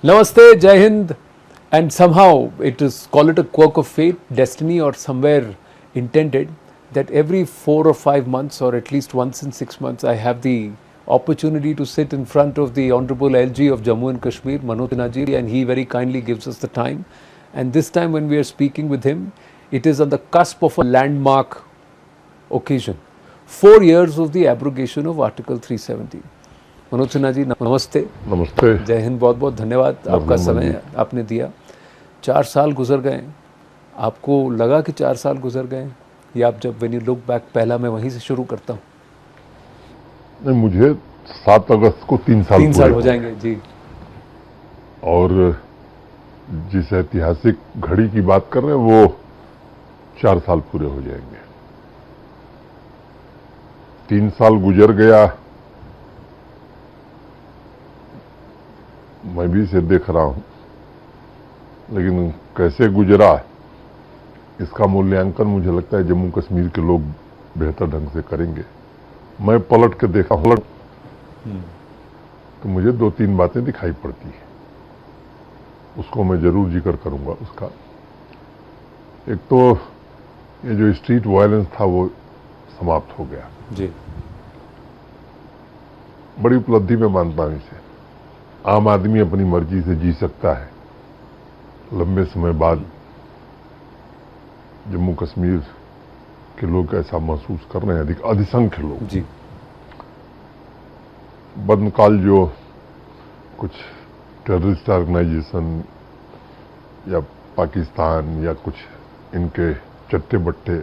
Namaste, Jai Hind, and somehow it is, call it a quirk of fate, destiny, or somewhere intended that every 4 or 5 months, or at least once in 6 months, I have the opportunity to sit in front of the Honorable LG of Jammu and Kashmir, Manoj Sinha ji, and he very kindly gives us the time. And this time, when we are speaking with him, it is on the cusp of a landmark occasion 4 years of the abrogation of Article 370. Manoj Sinha ji नमस्ते। नमस्ते। जय हिंद। बहुत बहुत धन्यवाद, आपका समय आपने दिया। 4 साल गुजर गए, आपको लगा कि 4 साल गुजर गए, या आप जब व्हेन यू लुक बैक, पहला मैं वहीं से शुरू करता हूँ। नहीं, मुझे 7 अगस्त को 3 साल हो जाएंगे जी। और जिस ऐतिहासिक घड़ी की बात कर रहे हैं वो 4 साल पूरे हो जाएंगे। 3 साल गुजर गया, मैं भी इसे देख रहा हूं, लेकिन कैसे गुजरा इसका मूल्यांकन मुझे लगता है जम्मू कश्मीर के लोग बेहतर ढंग से करेंगे। मैं पलट के देखा तो मुझे 2-3 बातें दिखाई पड़ती है, उसको मैं जरूर जिक्र करूंगा। उसका एक तो ये जो स्ट्रीट वायलेंस था वो समाप्त हो गया जी। बड़ी उपलब्धि में मानता हूं इसे। आम आदमी अपनी मर्जी से जी सकता है। लंबे समय बाद जम्मू कश्मीर के लोग ऐसा महसूस कर रहे हैं, अधिसंख्य लोग जी। बदनकाल जो कुछ टेररिस्ट ऑर्गेनाइजेशन या पाकिस्तान या कुछ इनके चट्टे बट्टे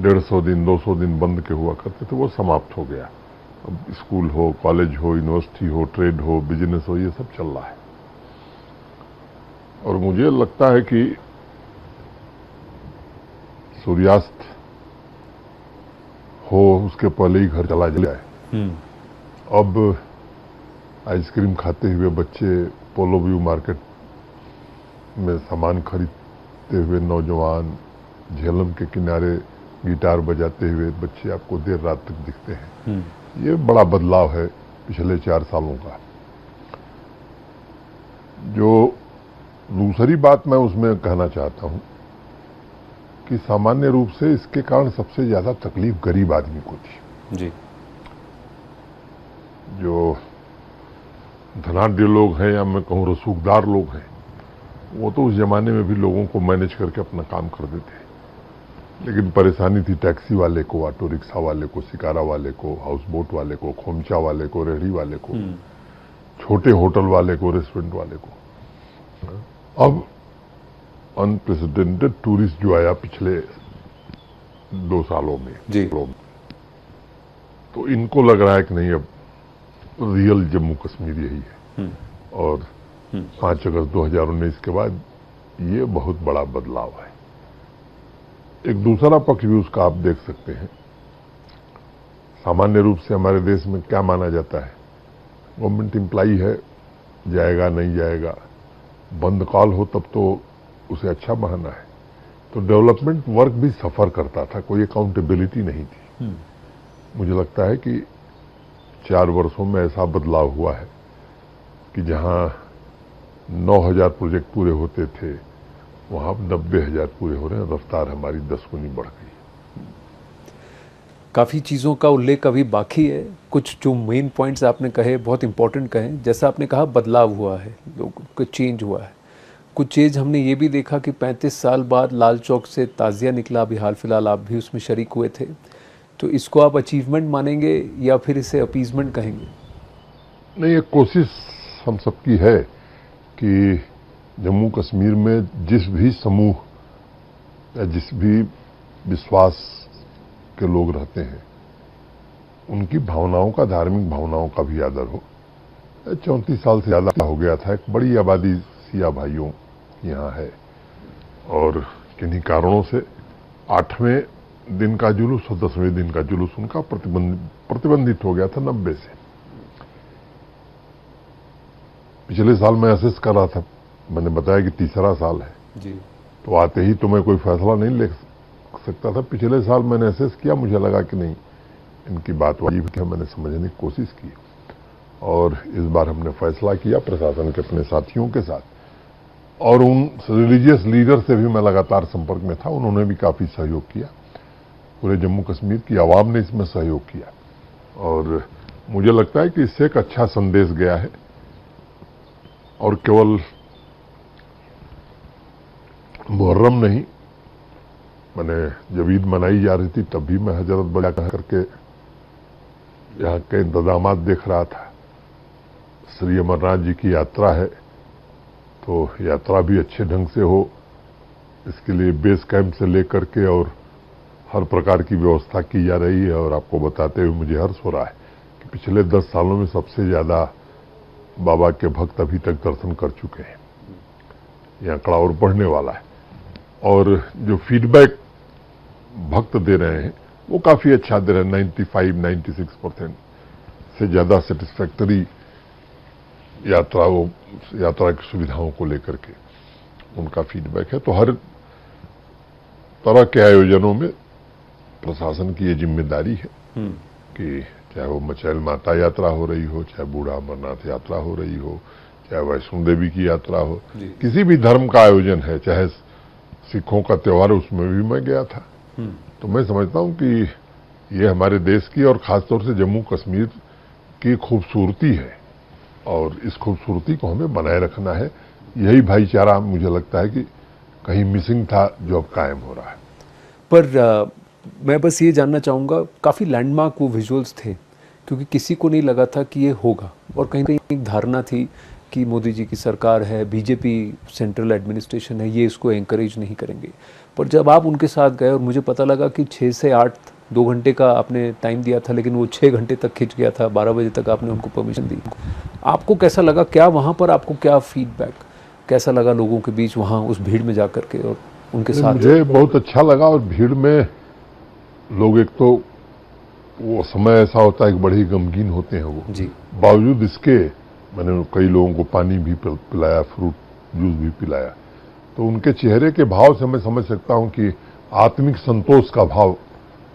150 दिन 200 दिन बंद के हुआ करते थे, वो समाप्त हो गया। अब स्कूल हो, कॉलेज हो, यूनिवर्सिटी हो, ट्रेड हो, बिजनेस हो, ये सब चल रहा है। और मुझे लगता है कि सूर्यास्त हो उसके पहले ही घर चला जाए। अब आइसक्रीम खाते हुए बच्चे, पोलो व्यू मार्केट में सामान खरीदते हुए नौजवान, झेलम के किनारे गिटार बजाते हुए बच्चे आपको देर रात तक दिखते हैं। ये बड़ा बदलाव है पिछले 4 सालों का। जो दूसरी बात मैं उसमें कहना चाहता हूं कि सामान्य रूप से इसके कारण सबसे ज्यादा तकलीफ गरीब आदमी को थी जी। जो धनाढ्य लोग हैं या मैं कहूं रसूखदार लोग हैं, वो तो उस जमाने में भी लोगों को मैनेज करके अपना काम कर देते। लेकिन परेशानी थी टैक्सी वाले को, ऑटो रिक्शा वाले को, शिकारा वाले को, हाउस बोट वाले को, खोमचा वाले को, रेहड़ी वाले को, छोटे होटल वाले को, रेस्टोरेंट वाले को। अब अनप्रेसिडेंटेड टूरिस्ट जो आया पिछले 2 सालों में जी, तो इनको लग रहा है कि नहीं, अब रियल जम्मू कश्मीर यही है। और 5 अगस्त 2019 के बाद ये बहुत बड़ा बदलाव है। एक दूसरा पक्ष भी उसका आप देख सकते हैं। सामान्य रूप से हमारे देश में क्या माना जाता है, गवर्नमेंट एम्प्लॉई है, जाएगा नहीं जाएगा, बंद कॉल हो तब तो उसे अच्छा माना है। तो डेवलपमेंट वर्क भी सफर करता था, कोई अकाउंटेबिलिटी नहीं थी। मुझे लगता है कि 4 वर्षों में ऐसा बदलाव हुआ है कि जहां 9,000 प्रोजेक्ट पूरे होते थे, वहां 90,000 पूरे हो रहे हैं। रफ्तार हमारी 10 गुनी बढ़ गई। काफ़ी चीज़ों का उल्लेख अभी बाकी है। कुछ जो मेन पॉइंट्स आपने कहे, बहुत इंपॉर्टेंट कहे। जैसा आपने कहा बदलाव हुआ है, लोगों का चेंज हुआ है। कुछ चीज़ हमने ये भी देखा कि 35 साल बाद लाल चौक से ताज़िया निकला, अभी हाल फिलहाल आप भी उसमें शरीक हुए थे। तो इसको आप अचीवमेंट मानेंगे या फिर इसे अपीजमेंट कहेंगे? नहीं, एक कोशिश हम सबकी है कि जम्मू कश्मीर में जिस भी समूह या जिस भी विश्वास के लोग रहते हैं, उनकी भावनाओं का, धार्मिक भावनाओं का भी आदर हो। 34 साल से ज्यादा हो गया था। एक बड़ी आबादी सिया भाइयों यहाँ है और किन्हीं कारणों से 8वें दिन का जुलूस और 10वें दिन का जुलूस उनका प्रतिबंधित हो गया था 90 से। पिछले साल मैं असेस कर रहा था, मैंने बताया कि तीसरा साल है जी। तो आते ही तो मैं कोई फैसला नहीं ले सकता था। पिछले साल मैंने असेस किया, मुझे लगा कि नहीं, इनकी बात वाजिब है, मैंने समझने की कोशिश की और इस बार हमने फैसला किया प्रशासन के अपने साथियों के साथ, और उन रिलीजियस लीडर से भी मैं लगातार संपर्क में था, उन्होंने भी काफ़ी सहयोग किया। पूरे जम्मू कश्मीर की आवाम ने इसमें सहयोग किया और मुझे लगता है कि इससे एक अच्छा संदेश गया है। और केवल मुहर्रम नहीं, मैंने जब ईद मनाई जा रही थी तब भी मैं हजरत बल करके यहाँ के इंतजाम देख रहा था। श्री अमरनाथ जी की यात्रा है तो यात्रा भी अच्छे ढंग से हो, इसके लिए बेस कैंप से लेकर के और हर प्रकार की व्यवस्था की जा रही है। और आपको बताते हुए मुझे हर्ष हो रहा है कि पिछले 10 सालों में सबसे ज्यादा बाबा के भक्त अभी तक दर्शन कर चुके हैं। ये आंकड़ा और बढ़ने वाला है और जो फीडबैक भक्त दे रहे हैं वो काफी अच्छा दे रहे हैं। 95-96% से ज्यादा सेटिस्फैक्टरी यात्रा की सुविधाओं को लेकर के उनका फीडबैक है। तो हर तरह के आयोजनों में प्रशासन की ये जिम्मेदारी है कि चाहे वो मचैल माता यात्रा हो रही हो, चाहे बूढ़ा अमरनाथ यात्रा हो रही हो, चाहे वैष्णो देवी की यात्रा हो, किसी भी धर्म का आयोजन है, चाहे सिखों का त्योहार, उसमें भी मैं गया था। तो मैं समझता हूं कि ये हमारे देश की और खासतौर से जम्मू कश्मीर की खूबसूरती है और इस खूबसूरती को हमें बनाए रखना है। यही भाईचारा मुझे लगता है कि कहीं मिसिंग था जो अब कायम हो रहा है। पर मैं बस ये जानना चाहूँगा, काफ़ी लैंडमार्क वो विजुअल्स थे क्योंकि किसी को नहीं लगा था कि ये होगा और कहीं कहीं एक धारणा थी कि मोदी जी की सरकार है, बीजेपी सेंट्रल एडमिनिस्ट्रेशन है, ये इसको एंकरेज नहीं करेंगे। पर जब आप उनके साथ गए और मुझे पता लगा कि 6 से 8 2 घंटे का आपने टाइम दिया था लेकिन वो 6 घंटे तक खिंच गया था, 12 बजे तक आपने उनको परमिशन दी। आपको कैसा लगा? क्या वहाँ पर आपको क्या फीडबैक कैसा लगा लोगों के बीच वहाँ उस भीड़ में जा कर के और उनके साथ? मुझे बहुत अच्छा लगा। और भीड़ में लोग, एक तो वो समय ऐसा होता है कि बड़े ही गमगीन होते हैं वो जी। बावजूद इसके मैंने कई लोगों को पानी भी पिलाया, फ्रूट जूस भी पिलाया, तो उनके चेहरे के भाव से मैं समझ सकता हूं कि आत्मिक संतोष का भाव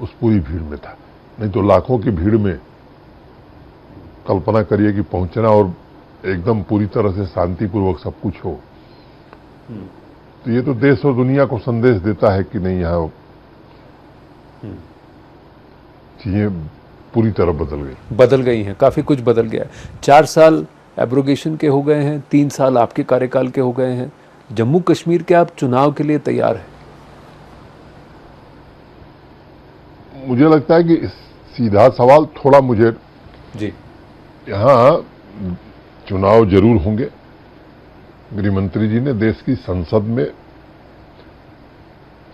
उस पूरी भीड़ में था। नहीं तो लाखों की भीड़ में कल्पना करिए कि पहुंचना और एकदम पूरी तरह से शांतिपूर्वक सब कुछ हो, तो ये तो देश और दुनिया को संदेश देता है कि नहीं, यहाँ चीजें पूरी तरह बदल गई हैं, काफ़ी कुछ बदल गया है। 4 साल एब्रोगेशन के हो गए हैं, 3 साल आपके कार्यकाल के हो गए हैं। जम्मू कश्मीर के आप चुनाव के लिए तैयार हैं? मुझे लगता है कि सीधा सवाल थोड़ा मुझे जी, यहाँ चुनाव जरूर होंगे। गृहमंत्री जी ने देश की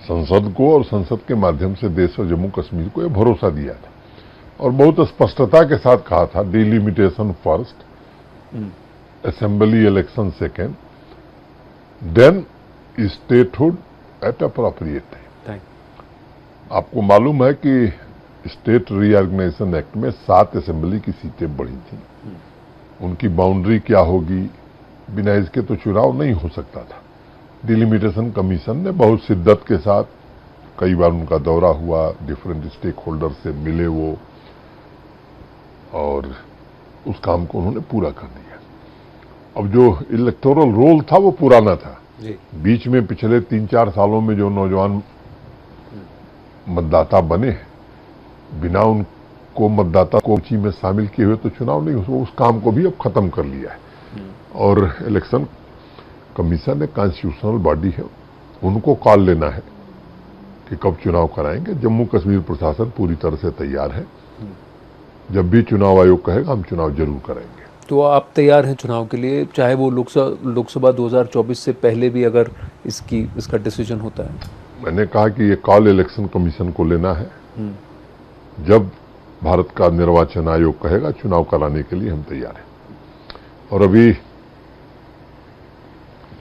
संसद को और संसद के माध्यम से देश और जम्मू कश्मीर को यह भरोसा दिया था और बहुत स्पष्टता के साथ कहा था, delimitation first, assembly election second, then statehood at appropriate time. आपको मालूम है कि स्टेट रीऑर्गेनाइजेशन एक्ट में 7 असेंबली की सीटें बढ़ी थी। उनकी बाउंड्री क्या होगी, बिना इसके तो चुनाव नहीं हो सकता था। डिलिमिटेशन कमीशन ने बहुत शिद्दत के साथ, कई बार उनका दौरा हुआ, डिफरेंट स्टेक होल्डर से मिले वो, और उस काम को उन्होंने पूरा कर दिया। अब जो इलेक्टोरल रोल था वो पुराना था जी। बीच में पिछले 3-4 सालों में जो नौजवान मतदाता बने, बिना उनको मतदाता सूची में शामिल किए हुए तो चुनाव नहीं हो, उस काम को भी अब खत्म कर लिया है। और इलेक्शन कमीशन एक कॉन्स्टिट्यूशनल बॉडी है, उनको कॉल लेना है कि कब चुनाव कराएंगे। जम्मू कश्मीर प्रशासन पूरी तरह से तैयार है, जब भी चुनाव आयोग कहेगा हम चुनाव जरूर करेंगे। तो आप तैयार हैं चुनाव के लिए, चाहे वो लोकसभा 2024 से पहले भी अगर इसका डिसीजन होता है? मैंने कहा कि ये कॉल इलेक्शन कमीशन को लेना है, जब भारत का निर्वाचन आयोग कहेगा चुनाव कराने के लिए हम तैयार हैं। और अभी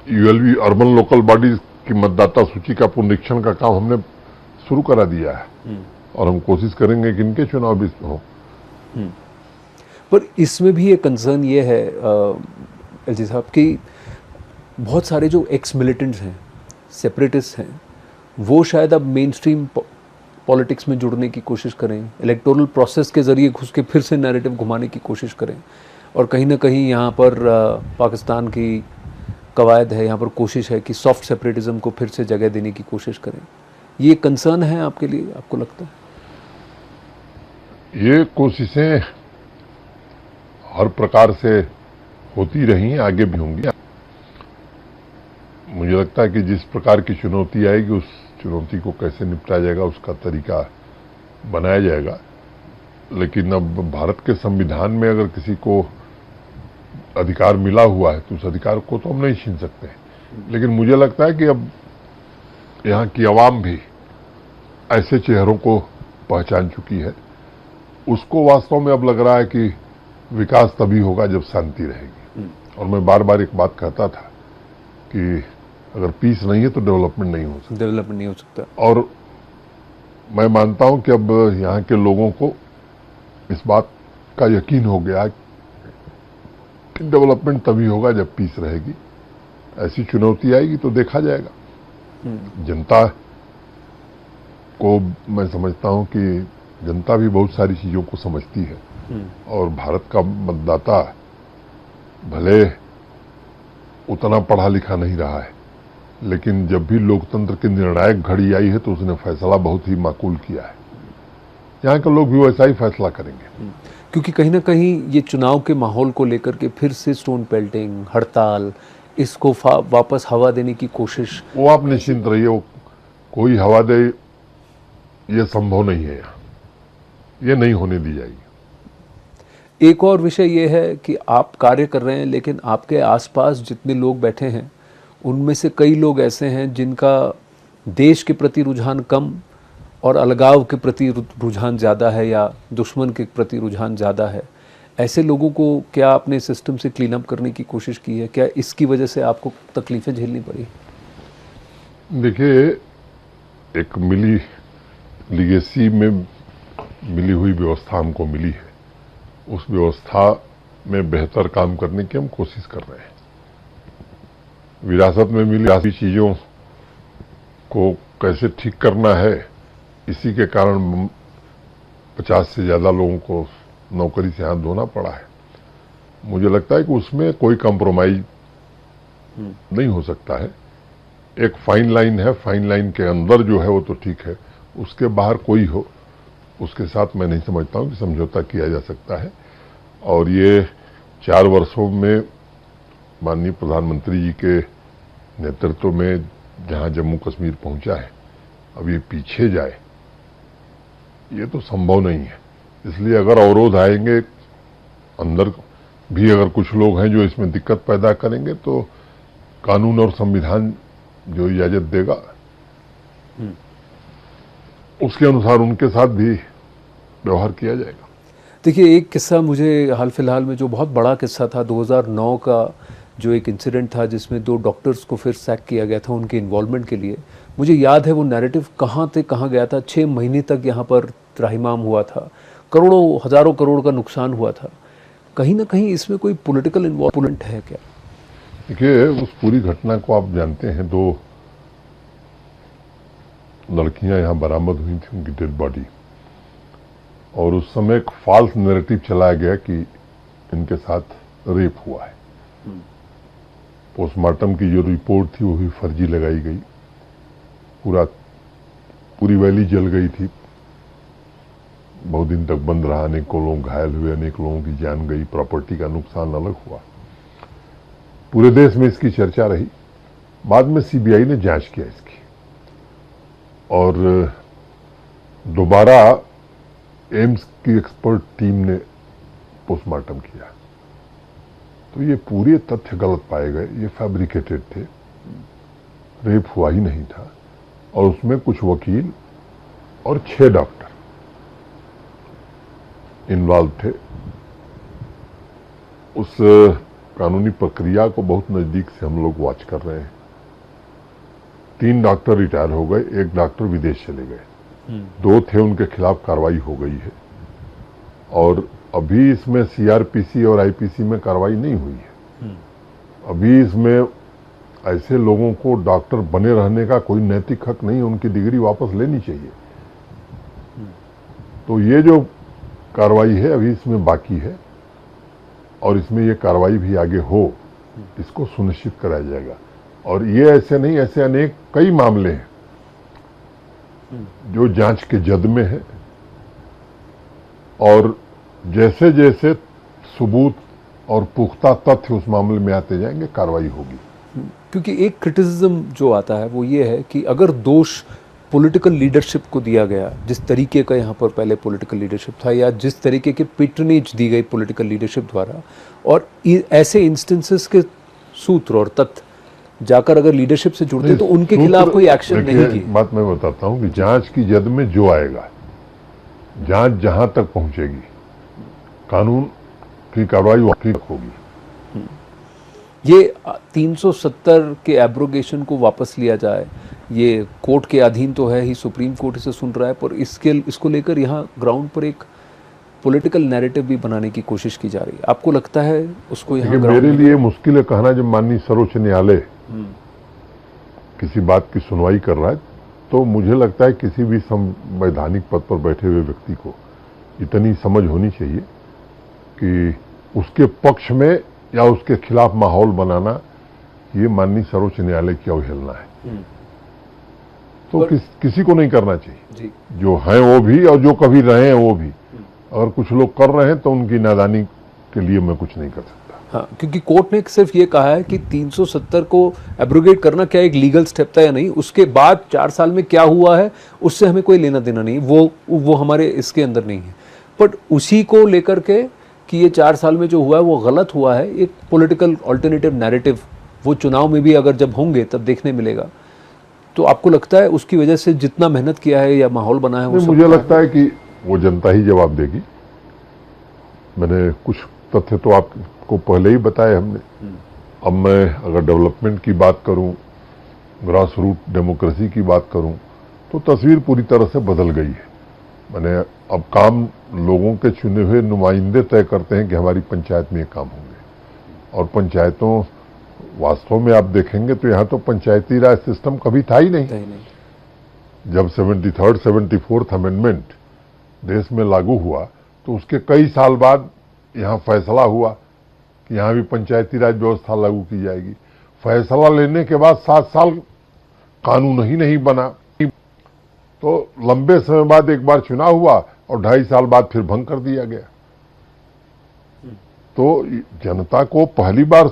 यूएलबी अर्बन लोकल बॉडीज की मतदाता सूची का पुनरीक्षण का काम हमने शुरू करा दिया है और हम कोशिश करेंगे कि इनके चुनाव भी हो। पर इसमें भी एक कंसर्न ये है एलजी साहब कि बहुत सारे जो एक्स मिलिटेंट्स हैं, सेपरेटिस्ट हैं, वो शायद अब मेन स्ट्रीम पॉलिटिक्स में जुड़ने की कोशिश करें, इलेक्टोरल प्रोसेस के जरिए घुस के फिर से नैरेटिव घुमाने की कोशिश करें। और कहीं ना कहीं यहाँ पर पाकिस्तान की कवायद है, यहाँ पर कोशिश है कि सॉफ्ट सेपरेटिज्म को फिर से जगह देने की कोशिश करें। ये कंसर्न है आपके लिए, आपको लगता है? ये कोशिशें हर प्रकार से होती रही हैं, आगे भी होंगी। मुझे लगता है कि जिस प्रकार की चुनौती आएगी उस चुनौती को कैसे निपटा जाएगा उसका तरीका बनाया जाएगा। लेकिन अब भारत के संविधान में अगर किसी को अधिकार मिला हुआ है तो उस अधिकार को तो हम नहीं छीन सकते। लेकिन मुझे लगता है कि अब यहाँ की आवाम भी ऐसे चेहरों को पहचान चुकी है। उसको वास्तव में अब लग रहा है कि विकास तभी होगा जब शांति रहेगी। और मैं बार बार एक बात कहता था कि अगर पीस नहीं है तो डेवलपमेंट नहीं हो सकता। डेवलपमेंट नहीं हो सकता। और मैं मानता हूं कि अब यहाँ के लोगों को इस बात का यकीन हो गया कि डेवलपमेंट तभी होगा जब पीस रहेगी। ऐसी चुनौती आएगी तो देखा जाएगा। जनता को मैं समझता हूं कि जनता भी बहुत सारी चीजों को समझती है। और भारत का मतदाता भले उतना पढ़ा लिखा नहीं रहा है, लेकिन जब भी लोकतंत्र की निर्णायक घड़ी आई है तो उसने फैसला बहुत ही माकूल किया है। यहाँ के लोग भी वैसा ही फैसला करेंगे। क्योंकि कहीं ना कहीं ये चुनाव के माहौल को लेकर के फिर से स्टोन पेल्टिंग, हड़ताल, इसको वापस हवा देने की कोशिश। वो आप निश्चिंत रहिए, वो कोई हवा दे ये संभव नहीं है। यहाँ ये नहीं होने दी जाएगी। एक और विषय ये है कि आप कार्य कर रहे हैं, लेकिन आपके आसपास जितने लोग बैठे हैं उनमें से कई लोग ऐसे हैं जिनका देश के प्रति रुझान कम और अलगाव के प्रति रुझान ज़्यादा है, या दुश्मन के प्रति रुझान ज़्यादा है। ऐसे लोगों को क्या आपने सिस्टम से क्लीन अप करने की कोशिश की है? क्या इसकी वजह से आपको तकलीफ़ें झेलनी पड़ी? देखिए, एक मिली लीगेसी में मिली हुई व्यवस्था हमको मिली है। उस व्यवस्था में बेहतर काम करने की हम कोशिश कर रहे हैं। विरासत में मिली चीजों को कैसे ठीक करना है, इसी के कारण 50 से ज्यादा लोगों को नौकरी से हाथ धोना पड़ा है। मुझे लगता है कि उसमें कोई कॉम्प्रोमाइज नहीं हो सकता है। एक फाइन लाइन है, फाइन लाइन के अंदर जो है वो तो ठीक है, उसके बाहर कोई हो उसके साथ मैं नहीं समझता हूं कि समझौता किया जा सकता है। और ये 4 वर्षों में माननीय प्रधानमंत्री जी के नेतृत्व में जहां जम्मू कश्मीर पहुंचा है, अब ये पीछे जाए ये तो संभव नहीं है। इसलिए अगर अवरोध आएंगे, अंदर भी अगर कुछ लोग हैं जो इसमें दिक्कत पैदा करेंगे, तो कानून और संविधान जो इजाजत देगा उसके अनुसार उनके साथ भी व्यवहार किया जाएगा। देखिए, एक किस्सा मुझे हाल फिलहाल में जो बहुत बड़ा किस्सा था, 2009 का जो एक इंसिडेंट था जिसमें 2 डॉक्टर्स को फिर सैक किया गया था उनके इन्वॉल्वमेंट के लिए। मुझे याद है वो नैरेटिव कहाँ से कहाँ गया था। 6 महीने तक यहाँ पर त्राहिमाम हुआ था, करोड़ों हजारों करोड़ का नुकसान हुआ था। कहीं ना कहीं इसमें कोई पॉलिटिकल इन्वॉल्वमेंट है क्या? देखिए, उस पूरी घटना को आप जानते हैं। 2 लड़कियां यहाँ बरामद हुई थी, उनकी डेड बॉडी, और उस समय एक फॉल्स नैरेटिव चलाया गया कि इनके साथ रेप हुआ है। पोस्टमार्टम की जो रिपोर्ट थी वो भी फर्जी लगाई गई। पूरी वैली जल गई थी, बहुत दिन तक बंद रहा, अनेकों लोग घायल हुए, अनेक लोगों की जान गई, प्रॉपर्टी का नुकसान अलग हुआ। पूरे देश में इसकी चर्चा रही। बाद में सीबीआई ने जांच किया इसकी, और दोबारा एम्स की एक्सपर्ट टीम ने पोस्टमार्टम किया, तो ये पूरे तथ्य गलत पाए गए। ये फैब्रिकेटेड थे, रेप हुआ ही नहीं था। और उसमें कुछ वकील और 6 डॉक्टर इन्वॉल्व थे। उस कानूनी प्रक्रिया को बहुत नजदीक से हम लोग वॉच कर रहे हैं। 3 डॉक्टर रिटायर हो गए, 1 डॉक्टर विदेश चले गए, 2 थे उनके खिलाफ कार्रवाई हो गई है। और अभी इसमें सीआरपीसी और आईपीसी में कार्रवाई नहीं हुई है। अभी इसमें ऐसे लोगों को डॉक्टर बने रहने का कोई नैतिक हक नहीं, उनकी डिग्री वापस लेनी चाहिए। तो ये जो कार्रवाई है अभी इसमें बाकी है, और इसमें ये कार्रवाई भी आगे हो, इसको सुनिश्चित कराया जाएगा। और ये ऐसे नहीं, ऐसे अनेक कई मामले हैं जो जांच के जद में है, और जैसे जैसे सबूत और पुख्ता तथ्य उस मामले में आते जाएंगे, कार्रवाई होगी। क्योंकि एक क्रिटिसिज्म जो आता है वो ये है कि अगर दोष पॉलिटिकल लीडरशिप को दिया गया, जिस तरीके का यहाँ पर पहले पॉलिटिकल लीडरशिप था, या जिस तरीके के पेट्रनेज दी गई पॉलिटिकल लीडरशिप द्वारा, और ऐसे इंस्टेंसेस के सूत्र और तथ्य जाकर अगर लीडरशिप से जुड़ते तो उनके खिलाफ कोई एक्शन नहीं की। बात मैं बताता हूँ कि जांच की जद में जो आएगा, जांच जहां तक पहुंचेगी, कानून की कार्रवाई वहीं तक होगी। ये 370 के एब्रोगेशन को वापस लिया जाए, ये कोर्ट के अधीन तो है ही, सुप्रीम कोर्ट इसे सुन रहा है, पर इसको लेकर यहाँ ग्राउंड पर एक पॉलिटिकल नैरेटिव भी बनाने की कोशिश की जा रही है। आपको लगता है उसको यहाँ मेरे लिए मुश्किल है कहना, जब माननीय सर्वोच्च न्यायालय किसी बात की सुनवाई कर रहा है, तो मुझे लगता है किसी भी संवैधानिक पद पर बैठे हुए व्यक्ति को इतनी समझ होनी चाहिए कि उसके पक्ष में या उसके खिलाफ माहौल बनाना, ये माननीय सर्वोच्च न्यायालय की अवहेलना है। तो किसी को नहीं करना चाहिए जी। जो हैं वो भी और जो कभी रहे हैं वो भी। अगर कुछ लोग कर रहे हैं तो उनकी नादानी के लिए मैं कुछ नहीं कर सकता। हाँ, क्योंकि कोर्ट ने सिर्फ ये कहा है कि 370 को एब्रोगेट करना क्या एक लीगल स्टेप था या नहीं, उसके बाद 4 साल में क्या हुआ है उससे हमें कोई लेना देना नहीं, वो हमारे इसके अंदर नहीं है। बट उसी को लेकर के कि ये 4 साल में जो हुआ है वो गलत हुआ है, एक पॉलिटिकल ऑल्टरनेटिव नैरेटिव वो चुनाव में भी अगर जब होंगे तब देखने मिलेगा। तो आपको लगता है उसकी वजह से जितना मेहनत किया है या माहौल बना है वो सब मुझे लगता है कि वो जनता ही जवाब देगी। मैंने कुछ तथ्य तो आपको पहले ही बताए हमने। अब मैं अगर डेवलपमेंट की बात करूं, ग्रास रूट डेमोक्रेसी की बात करूं, तो तस्वीर पूरी तरह से बदल गई है। मैंने अब काम लोगों के चुने हुए नुमाइंदे तय करते हैं कि हमारी पंचायत में ये काम होंगे, और पंचायतों वास्तव में आप देखेंगे तो यहाँ तो पंचायती राज सिस्टम कभी था ही नहीं। जब 73rd 74th अमेंडमेंट देश में लागू हुआ तो उसके कई साल बाद यहाँ फैसला हुआ कि यहाँ भी पंचायती राज व्यवस्था लागू की जाएगी। फैसला लेने के बाद 7 साल कानून ही नहीं बना, तो लंबे समय बाद एक बार चुनाव हुआ और 2.5 साल बाद फिर भंग कर दिया गया। तो जनता को पहली बार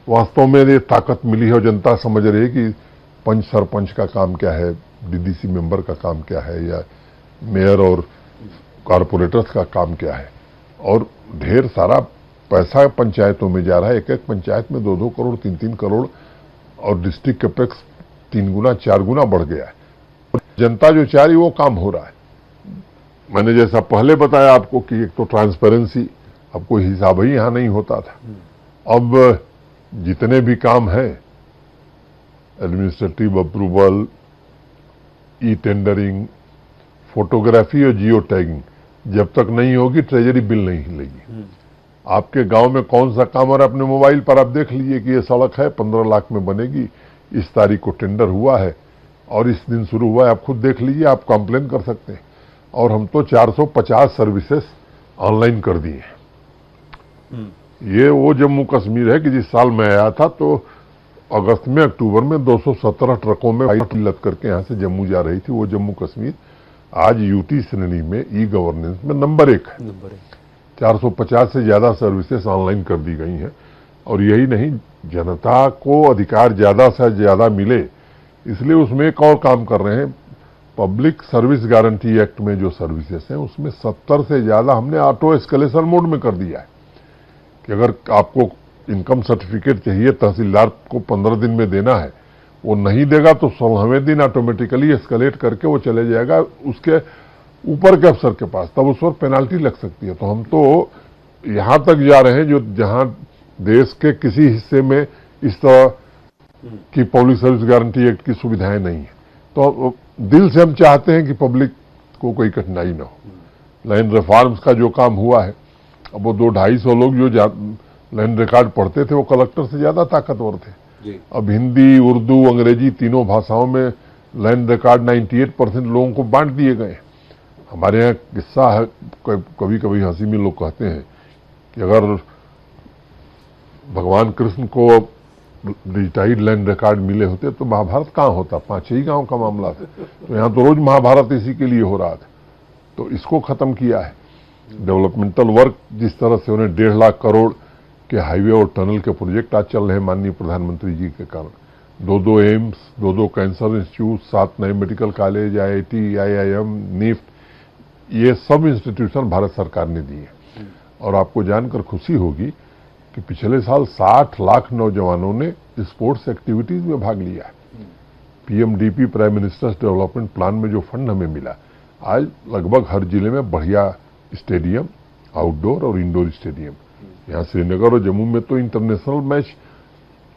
वास्तव में ये ताकत मिली है और जनता समझ रही है कि पंच सरपंच का काम क्या है, डीडीसी मेंबर का काम क्या है, या मेयर और कॉरपोरेटर्स का काम क्या है। और ढेर सारा पैसा पंचायतों में जा रहा है, एक एक पंचायत में 2-2 करोड़ 3-3 करोड़, और डिस्ट्रिक्ट कैपेक्स 3 गुना 4 गुना बढ़ गया है। जनता जो चाह रही वो काम हो रहा है। मैंने जैसा पहले बताया आपको कि एक तो ट्रांसपेरेंसी, अब कोई हिसाब ही यहां नहीं होता था। अब जितने भी काम हैं, administrative approval, e tendering, photography और जियो टैगिंग, जब तक नहीं होगी ट्रेजरी बिल नहीं हिलेगी। आपके गांव में कौन सा काम, और अपने मोबाइल पर आप देख लीजिए कि ये सड़क है 15 लाख में बनेगी, इस तारीख को टेंडर हुआ है और इस दिन शुरू हुआ है, आप खुद देख लीजिए, आप कंप्लेन कर सकते हैं। और हम तो 450 सर्विसेज ऑनलाइन कर दिए हैं। ये वो जम्मू कश्मीर है कि जिस साल मैं आया था तो अगस्त में अक्टूबर में 217 ट्रकों में लद करके यहाँ से जम्मू जा रही थी। वो जम्मू कश्मीर आज यूटी श्रेणी में ई गवर्नेंस में नंबर 1 है। 450 से ज्यादा सर्विसेज ऑनलाइन कर दी गई हैं। और यही नहीं, जनता को अधिकार ज्यादा से ज्यादा मिले इसलिए उसमें एक और काम कर रहे हैं। पब्लिक सर्विस गारंटी एक्ट में जो सर्विसेज हैं उसमें 70 से ज्यादा हमने ऑटो एस्केलेशन मोड में कर दिया है कि अगर आपको इनकम सर्टिफिकेट चाहिए, तहसीलदार को 15 दिन में देना है, वो नहीं देगा तो 16वें दिन ऑटोमेटिकली एस्केलेट करके वो चले जाएगा उसके ऊपर के अफसर के पास, तब उस पर पेनाल्टी लग सकती है। तो हम तो यहां तक जा रहे हैं जो जहां देश के किसी हिस्से में इस तरह की पब्लिक सर्विस गारंटी एक्ट की सुविधाएं नहीं है। तो दिल से हम चाहते हैं कि पब्लिक को कोई कठिनाई ना हो। लैंड रिफॉर्म्स का जो काम हुआ है, अब वो 200-250 लोग जो लैंड रिकॉर्ड पढ़ते थे वो कलेक्टर से ज्यादा ताकतवर थे। अब हिंदी, उर्दू, अंग्रेजी तीनों भाषाओं में लैंड रिकॉर्ड 98% लोगों को बांट दिए गए। हमारे यहाँ किस्सा है, कभी कभी हंसी में लोग कहते हैं कि अगर भगवान कृष्ण को डिजिटाइड लैंड रिकॉर्ड मिले होते तो महाभारत कहाँ होता, 5 ही गांव का मामला था। तो यहाँ तो रोज महाभारत इसी के लिए हो रहा था। तो इसको खत्म किया है। डेवलपमेंटल वर्क जिस तरह से उन्हें 1.5 लाख करोड़ के हाईवे और टनल के प्रोजेक्ट आज चल रहे हैं माननीय प्रधानमंत्री जी के कारण, 2 एम्स, 2 कैंसर इंस्टीट्यूट, 7 नए medical college, IIT, IIM, NIFT, ये सब इंस्टीट्यूशन भारत सरकार ने दी है। और आपको जानकर खुशी होगी कि पिछले साल 60 लाख नौजवानों ने स्पोर्ट्स एक्टिविटीज में भाग लिया है। PMDP, prime ministers development plan में जो फंड हमें मिला, आज लगभग हर जिले में बढ़िया स्टेडियम, आउटडोर और इंडोर स्टेडियम, यहाँ श्रीनगर और जम्मू में तो इंटरनेशनल मैच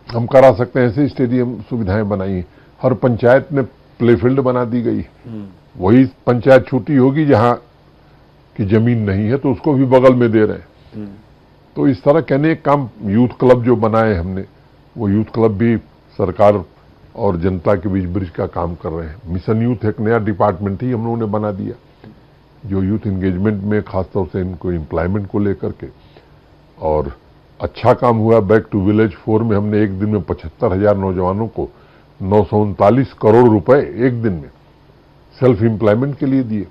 हम करा सकते हैं, ऐसे स्टेडियम सुविधाएं बनाई। हर पंचायत में प्ले फील्ड बना दी गई। वही पंचायत छोटी होगी जहां की जमीन नहीं है तो उसको भी बगल में दे रहे हैं। तो इस तरह के अनेक काम, यूथ क्लब जो बनाए हमने, वो यूथ क्लब भी सरकार और जनता के बीच ब्रिज का काम कर रहे हैं। मिशन यूथ एक नया डिपार्टमेंट ही हम लोगों ने बना दिया, जो यूथ एंगेजमेंट में खासतौर से इनको एम्प्लॉयमेंट को लेकर के, और अच्छा काम हुआ। बैक टू विलेज 4 में हमने एक दिन में 75,000 नौजवानों को 939 करोड़ रुपए एक दिन में सेल्फ एम्प्लॉयमेंट के लिए दिए।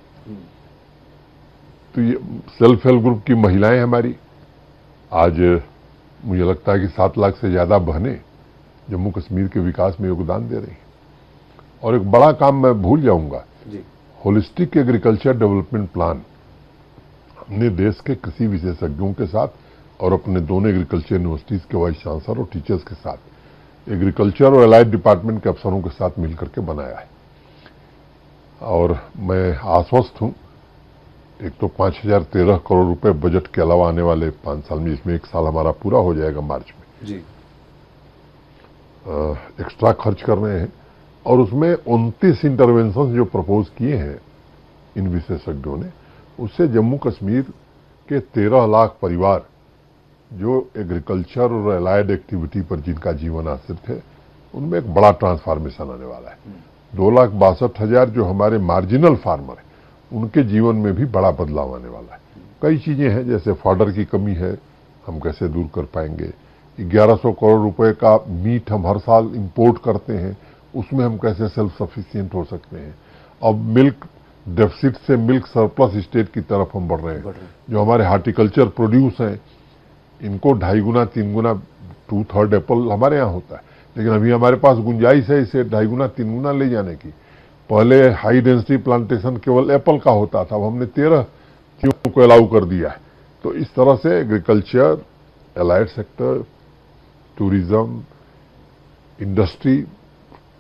तो ये सेल्फ हेल्प ग्रुप की महिलाएं हमारी आज मुझे लगता है कि 7 लाख से ज्यादा बहनें जम्मू कश्मीर के विकास में योगदान दे रही हैं। और एक बड़ा काम मैं भूल जाऊंगा, होलिस्टिक एग्रीकल्चर डेवलपमेंट प्लान हमने देश के कृषि विशेषज्ञों के साथ और अपने दोनों एग्रीकल्चर यूनिवर्सिटीज के वाइस चांसलर और टीचर्स के साथ, एग्रीकल्चर और अलाइड डिपार्टमेंट के अफसरों के साथ मिलकर के बनाया है। और मैं आश्वस्त हूं, एक तो 5,013 करोड़ रुपए बजट के अलावा आने वाले 5 साल में, इसमें 1 साल हमारा पूरा हो जाएगा मार्च में जी, एक्स्ट्रा खर्च कर रहे हैं। और उसमें 29 इंटरवेंशन जो प्रपोज किए हैं इन विशेषज्ञों ने, उससे जम्मू कश्मीर के 13 लाख परिवार जो एग्रीकल्चर और अलाइड एक्टिविटी पर जिनका जीवन आश्रित है, उनमें एक बड़ा ट्रांसफॉर्मेशन आने वाला है। 2,62,000 जो हमारे मार्जिनल फार्मर हैं, उनके जीवन में भी बड़ा बदलाव आने वाला है। कई चीजें हैं, जैसे फॉडर की कमी है, हम कैसे दूर कर पाएंगे। 1100 करोड़ रुपए का मीट हम हर साल इंपोर्ट करते हैं, उसमें हम कैसे सेल्फ सफिशिएंट हो सकते हैं। अब मिल्क डेफिसिट से मिल्क सरप्लस स्टेट की तरफ हम बढ़ रहे हैं। जो हमारे हार्टिकल्चर प्रोड्यूस हैं, इनको 2.5 गुना 3 गुना 2/3 एप्पल हमारे यहाँ होता है, लेकिन अभी हमारे पास गुंजाइश है इसे 2.5 गुना 3 गुना ले जाने की। पहले हाई डेंसिटी प्लांटेशन केवल एप्पल का होता था, अब हमने 13 चीजों को अलाउ कर दिया है। तो इस तरह से agriculture, allied sector, tourism, industry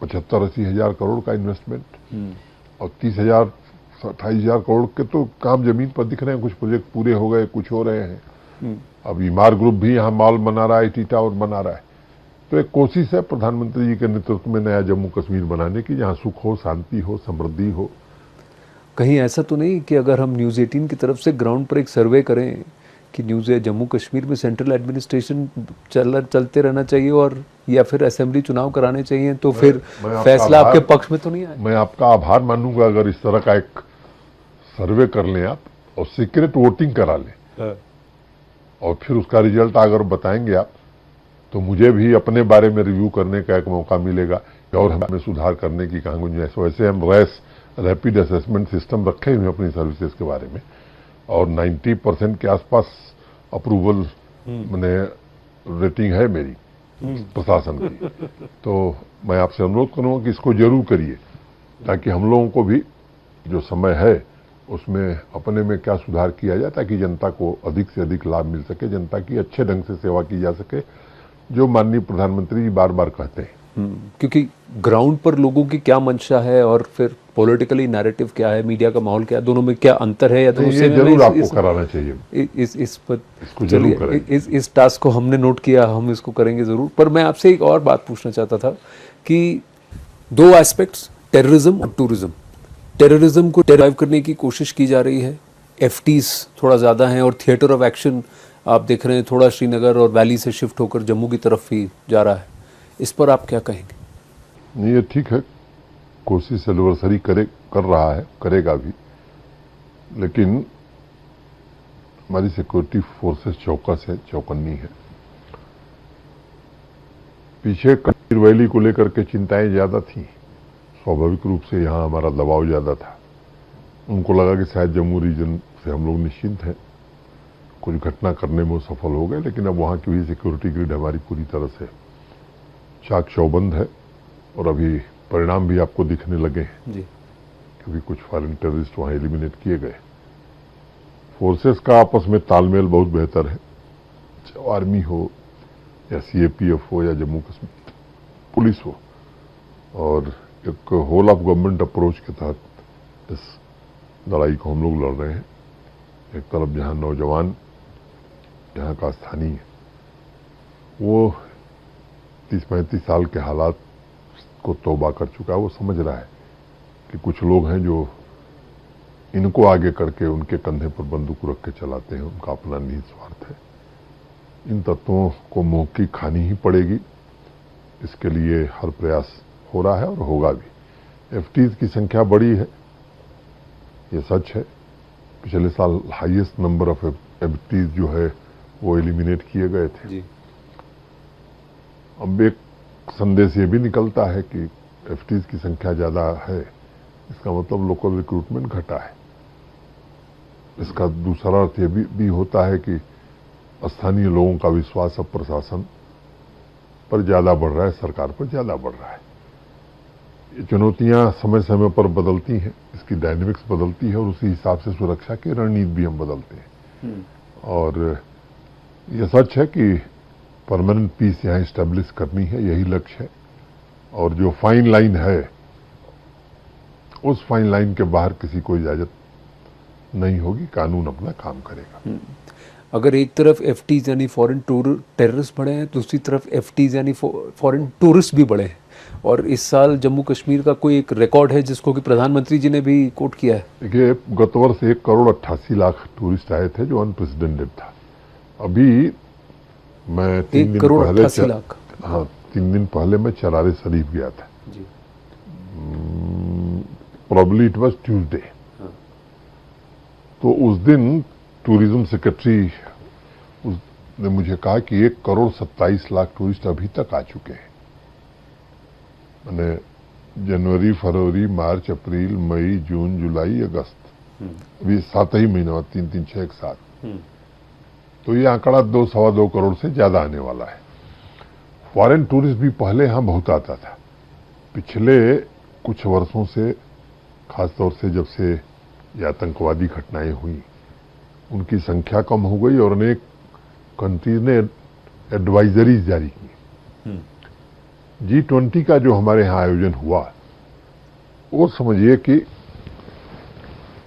75-80 हजार करोड़ का इन्वेस्टमेंट, और 30,000-28,000 करोड़ के तो काम जमीन पर दिख रहे हैं। कुछ प्रोजेक्ट पूरे हो गए, कुछ हो रहे हैं। अब ईमार ग्रुप भी यहाँ मॉल बना रहा है, टी टावर बना रहा है। तो एक कोशिश है प्रधानमंत्री जी के नेतृत्व में नया जम्मू कश्मीर बनाने की, जहाँ सुख हो, शांति हो, समृद्धि हो। कहीं ऐसा तो नहीं कि अगर हम न्यूज़ 18 की तरफ से ग्राउंड पर एक सर्वे करें कि न्यूज़ जम्मू कश्मीर में सेंट्रल एडमिनिस्ट्रेशन चलते रहना चाहिए और या फिर असेंबली चुनाव कराने चाहिए, तो फिर फैसला आपके पक्ष में तो नहीं आए? मैं आपका आभार मानूंगा अगर इस तरह का एक सर्वे कर लें आप और सीक्रेट वोटिंग करा लें, और फिर उसका रिजल्ट अगर बताएंगे आप, तो मुझे भी अपने बारे में रिव्यू करने का एक मौका मिलेगा और हमें सुधार करने की कहाँ गुंजाइश। वैसे हम रैपिड असेसमेंट सिस्टम रखे हुए अपनी सर्विसेज के बारे में, और 90% के आसपास अप्रूवल मैंने रेटिंग है मेरी प्रशासन की। तो मैं आपसे अनुरोध करूंगा कि इसको जरूर करिए, ताकि हम लोगों को भी जो समय है उसमें अपने में क्या सुधार किया जाए, ताकि जनता को अधिक से अधिक लाभ मिल सके, जनता की अच्छे ढंग से सेवा की जा सके, जो माननीय प्रधानमंत्री जी बार बार कहते हैं। क्योंकि ग्राउंड पर लोगों की क्या मंशा है और फिर पॉलिटिकली नैरेटिव क्या है, मीडिया का माहौल क्या है, दोनों में क्या अंतर है, या तो ये जरूर आपको कराना चाहिए। इसको जरूर करें। इस टास्क को हमने नोट किया, हम इसको करेंगे जरूर। पर मैं आपसे एक और बात पूछना चाहता था कि 2 एस्पेक्ट्स, टेररिज्म और टूरिज्म। टेररिज्म को ड्राइव करने की कोशिश की जा रही है, एफटीज थोड़ा ज़्यादा हैं, और थिएटर ऑफ एक्शन आप देख रहे हैं थोड़ा श्रीनगर और वैली से शिफ्ट होकर जम्मू की तरफ ही जा रहा है। इस पर आप क्या कहेंगे? नहीं, ये ठीक है, कोशिश एनिवर्सरी कर रहा है, करेगा भी, लेकिन हमारी सिक्योरिटी फोर्सेस चौकस है, चौकन्नी है। पीछे कश्मीर वैली को लेकर के चिंताएं ज्यादा थी, स्वाभाविक रूप से यहाँ हमारा दबाव ज्यादा था। उनको लगा कि शायद जम्मू रीजन से हम लोग निश्चिंत हैं, कुछ घटना करने में वो सफल हो गए, लेकिन अब वहाँ की भी सिक्योरिटी ग्रिड हमारी पूरी तरह से चाक चौबंद है और अभी परिणाम भी आपको दिखने लगे हैं जी। क्योंकि कुछ फॉरेन टेररिस्ट वहाँ एलिमिनेट किए गए। फोर्सेस का आपस में तालमेल बहुत बेहतर है, चाहे आर्मी हो या सीएपीएफ हो या जम्मू कश्मीर पुलिस हो, और एक होल ऑफ गवर्नमेंट अप्रोच के तहत इस लड़ाई को हम लोग लड़ रहे हैं। एक तरफ जहां नौजवान, यहाँ का स्थानीय, वो 30-35 साल के हालात को तौबा कर चुका है, वो समझ रहा है कि कुछ लोग हैं जो इनको आगे करके उनके कंधे पर बंदूक रख के चलाते हैं, उनका अपना निहित स्वार्थ है। इन तत्वों को मुंह की खानी ही पड़ेगी, इसके लिए हर प्रयास हो रहा है और होगा भी। एफटीज की संख्या बड़ी है, ये सच है। पिछले साल हाईएस्ट नंबर ऑफ एफटीज जो है वो एलिमिनेट किए गए थे जी। अब एक संदेश ये भी निकलता है कि एफटीज की संख्या ज्यादा है, इसका मतलब लोकल रिक्रूटमेंट घटा है। इसका दूसरा अर्थ ये भी होता है कि स्थानीय लोगों का विश्वास अब प्रशासन पर ज्यादा बढ़ रहा है, सरकार पर ज्यादा बढ़ रहा है। ये चुनौतियां समय समय पर बदलती हैं, इसकी डायनेमिक्स बदलती है और उसी हिसाब से सुरक्षा की रणनीति भी हम बदलते हैं। और यह सच है कि परमानेंट पीस यहाँ इस्टेब्लिश करनी है, यही लक्ष्य है। और जो फाइन लाइन है, उस फाइन लाइन के बाहर किसी को इजाजत नहीं होगी, कानून अपना काम करेगा। अगर एक तरफ एफटीज यानी फॉरेन टेररिस्ट बढ़े हैं, दूसरी तरफ एफटीज यानी फॉरेन टूरिस्ट भी बढ़े हैं, और इस साल जम्मू कश्मीर का कोई एक रिकॉर्ड है जिसको कि प्रधानमंत्री जी ने भी कोट किया है। देखिए, गत वर्ष 1,88,00,000 टूरिस्ट आए थे, जो अनप्रेसिडेंटेड था। अभी मैं 3 दिन पहले 1,88,00,000। हाँ, 3 दिन पहले मैं चरारे शरीफ गया था जी। Probably it was Tuesday. तो उस दिन टूरिज्म सेक्रेटरी ने मुझे कहा कि 1,27,00,000 टूरिस्ट अभी तक आ चुके हैं। मैंने जनवरी, फरवरी, मार्च, अप्रैल, मई, जून, जुलाई, अगस्त, अभी 7 ही महीने, 3-3, 6 एक साथ। तो ये आंकड़ा 2-2.25 करोड़ से ज्यादा आने वाला है। फॉरेन टूरिस्ट भी पहले यहां बहुत आता था। पिछले कुछ वर्षों से, खासतौर से जब से ये आतंकवादी घटनाएं हुई, उनकी संख्या कम हो गई और अनेक कंट्रीज ने एडवाइजरीज जारी की। G20 का जो हमारे यहाँ आयोजन हुआ, वो समझिए कि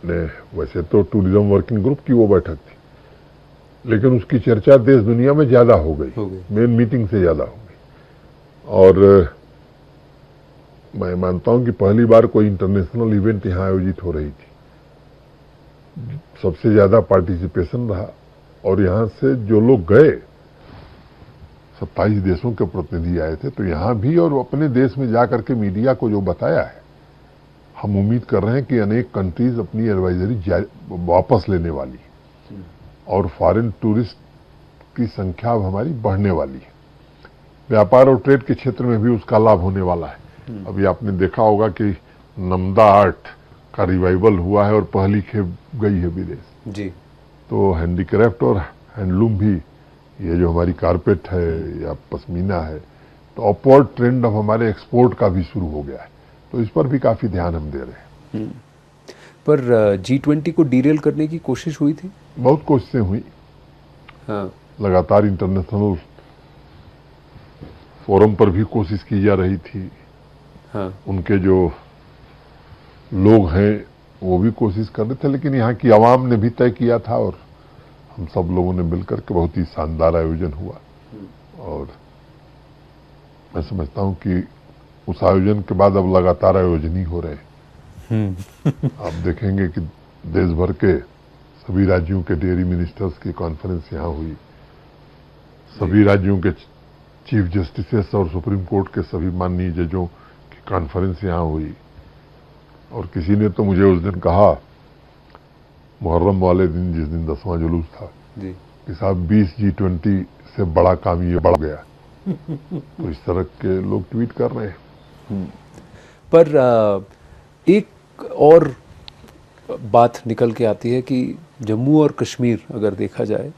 वैसे तो टूरिज्म वर्किंग ग्रुप की वो बैठक थी, लेकिन उसकी चर्चा देश दुनिया में ज्यादा हो गई, मेन मीटिंग से ज्यादा हो गई। और मैं मानता हूं कि पहली बार कोई इंटरनेशनल इवेंट यहाँ आयोजित हो रही थी। सबसे ज्यादा पार्टिसिपेशन रहा, और यहाँ से जो लोग गए, 27 देशों के प्रतिनिधि आए थे। तो यहाँ भी और अपने देश में जाकर के मीडिया को जो बताया है, हम उम्मीद कर रहे हैं कि अनेक कंट्रीज अपनी एडवाइजरी वापस लेने वाली है और फॉरेन टूरिस्ट की संख्या अब हमारी बढ़ने वाली है। व्यापार और ट्रेड के क्षेत्र में भी उसका लाभ होने वाला है। अभी आपने देखा होगा कि नमदा आर्ट का रिवाइवल हुआ है और पहली खेप गई है विदेश जी। तो हैंडीक्राफ्ट और हैंडलूम भी, ये जो हमारी कारपेट है या पश्मीना है, तो अपवर्ड ट्रेंड अब हमारे एक्सपोर्ट का भी शुरू हो गया है। तो इस पर भी काफी ध्यान हम दे रहे हैं। पर G20 को डीरेल करने की कोशिश हुई थी? बहुत कोशिशें हुई। हाँ। लगातार इंटरनेशनल फोरम पर भी कोशिश की जा रही थी। हाँ। उनके जो लोग हैं वो भी कोशिश कर रहे थे, लेकिन यहाँ की आवाम ने भी तय किया था और हम सब लोगों ने मिलकर के बहुत ही शानदार आयोजन हुआ। और मैं समझता हूं कि उस आयोजन के बाद अब लगातार आयोजन ही हो रहे हैं। आप देखेंगे कि देश भर के सभी राज्यों के डेयरी मिनिस्टर्स की कॉन्फ्रेंस यहाँ हुई, सभी राज्यों के चीफ जस्टिसेस और सुप्रीम कोर्ट के सभी माननीय जजों की कॉन्फ्रेंस यहाँ हुई। और किसी ने तो मुझे उस दिन कहा, मुहर्रम वाले दिन, जिस दिन 10वां जुलूस था, जी। कि साहब 20 G20 से बड़ा काम ये बढ़ गया। तो इस तरह के लोग ट्वीट कर रहे हैं। पर एक और बात निकल के आती है कि जम्मू और कश्मीर अगर देखा जाए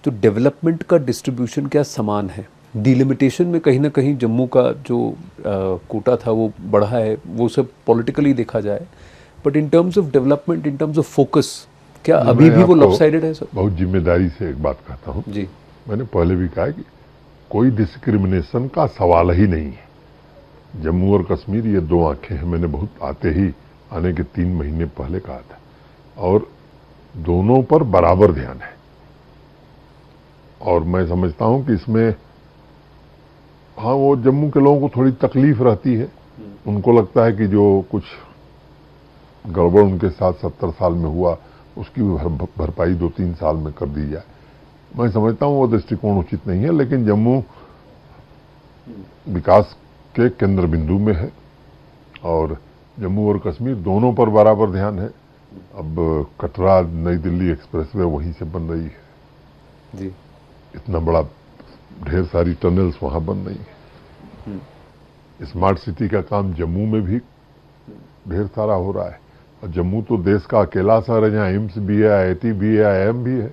तो डेवलपमेंट का डिस्ट्रीब्यूशन क्या समान है। डिलिमिटेशन में कहीं ना कहीं जम्मू का जो कोटा था वो बढ़ा है, वो सब पॉलिटिकली देखा जाए, but in terms of development, in terms of focus, क्या अभी भी वो लॉपसाइडेड है सर? बहुत जिम्मेदारी से एक बात कहता हूँ जी। मैंने पहले भी कहा कि कोई डिस्क्रिमिनेशन का सवाल ही नहीं है। जम्मू और कश्मीर ये दो आंखें हैं, मैंने बहुत आने के 3 महीने पहले कहा था, और दोनों पर बराबर ध्यान है। और मैं समझता हूं कि इसमें हाँ, वो जम्मू के लोगों को थोड़ी तकलीफ रहती है, उनको लगता है कि जो कुछ गड़बड़ उनके साथ 70 साल में हुआ उसकी भरपाई 2-3 साल में कर दी जाए। मैं समझता हूं वो दृष्टिकोण उचित नहीं है, लेकिन जम्मू विकास के केंद्र बिंदु में है और जम्मू और कश्मीर दोनों पर बराबर ध्यान है। अब कटरा नई दिल्ली एक्सप्रेसवे वहीं से बन रही है जी। इतना बड़ा, ढेर सारी टनल्स वहां बन रही है। स्मार्ट सिटी का काम जम्मू में भी ढेर सारा हो रहा है, और जम्मू तो देश का अकेला शहर है जहाँ एम्स भी है, IIT भी है, IIM भी है।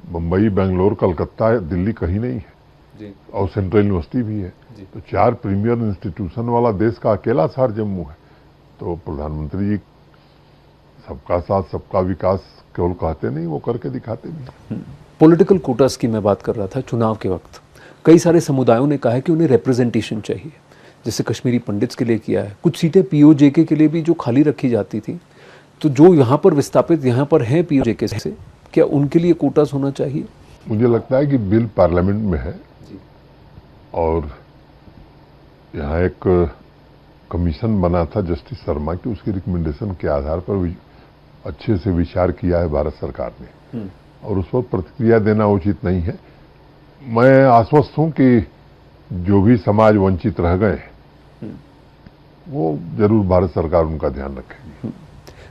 मुंबई, बेंगलोर, कलकत्ता, दिल्ली कहीं नहीं है जी। और सेंट्रल यूनिवर्सिटी भी है। तो 4 प्रीमियर इंस्टीट्यूशन वाला देश का अकेला शहर जम्मू है। तो प्रधानमंत्री जी सबका साथ सबका विकास केवल कहते नहीं, वो करके दिखाते भी। पॉलिटिकल कोटास की मैं बात कर रहा था। चुनाव के वक्त कई सारे समुदायों ने कहा है कि उन्हें रिप्रेजेंटेशन चाहिए, जैसे कश्मीरी पंडित्स के लिए किया है। कुछ सीटें POJK के लिए भी जो खाली रखी जाती थी, तो जो यहाँ पर विस्थापित यहाँ पर हैं POJK से, क्या उनके लिए कोटास होना चाहिए? मुझे लगता है कि बिल पार्लियामेंट में है और यहाँ एक कमीशन बना था जस्टिस शर्मा की, उसकी रिकमेंडेशन के आधार पर अच्छे से विचार किया है भारत सरकार ने, और उस पर प्रतिक्रिया देना उचित नहीं है। मैं आश्वस्त हूं कि जो भी समाज वंचित रह गए वो जरूर भारत सरकार उनका ध्यान रखेगी।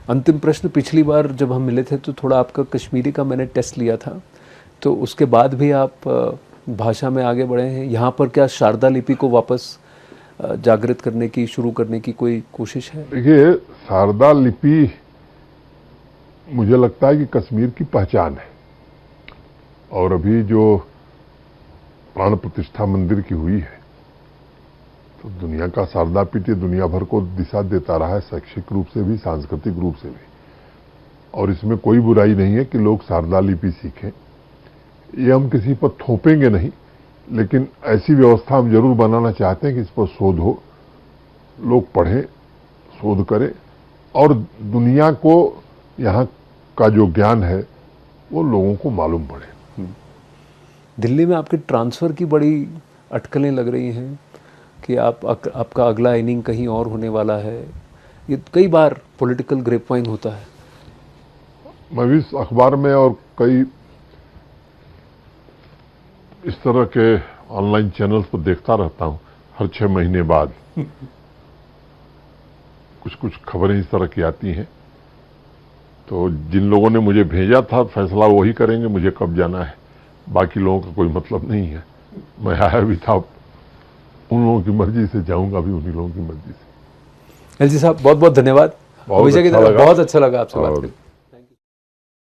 अंतिम प्रश्न, पिछली बार जब हम मिले थे तो थोड़ा आपका कश्मीरी का मैंने टेस्ट लिया था, तो उसके बाद भी आप भाषा में आगे बढ़े हैं। यहाँ पर क्या शारदा लिपि को वापस जागृत करने की, शुरू करने की कोई कोशिश है? देखिए, शारदा लिपि मुझे लगता है कि कश्मीर की पहचान है, और अभी जो प्राण प्रतिष्ठा मंदिर की हुई है, तो दुनिया का शारदा पीठ दुनिया भर को दिशा देता रहा है, शैक्षिक रूप से भी, सांस्कृतिक रूप से भी। और इसमें कोई बुराई नहीं है कि लोग शारदा लिपि सीखें। ये हम किसी पर थोपेंगे नहीं, लेकिन ऐसी व्यवस्था हम जरूर बनाना चाहते हैं कि इस पर शोध हो, लोग पढ़ें, शोध करें, और दुनिया को यहाँ का जो ज्ञान है वो लोगों को मालूम पड़े। दिल्ली में आपके ट्रांसफ़र की बड़ी अटकलें लग रही हैं कि आपका अगला इनिंग कहीं और होने वाला है। ये कई बार पॉलिटिकल ग्रेपवाइन होता है। मैं भी इस अखबार में और कई इस तरह के ऑनलाइन चैनल्स पर देखता रहता हूं, हर 6 महीने बाद कुछ खबरें इस तरह की आती हैं। तो जिन लोगों ने मुझे भेजा था, फैसला वही करेंगे मुझे कब जाना है, बाकी लोगों का कोई मतलब नहीं है। मैं आया भी था उन लोगों की मर्जी से, जाऊंगा भी उन्हीं लोगों की मर्जी से। एलजी साहब, बहुत बहुत धन्यवाद। बहुत अच्छा लगा आपसे बात करके।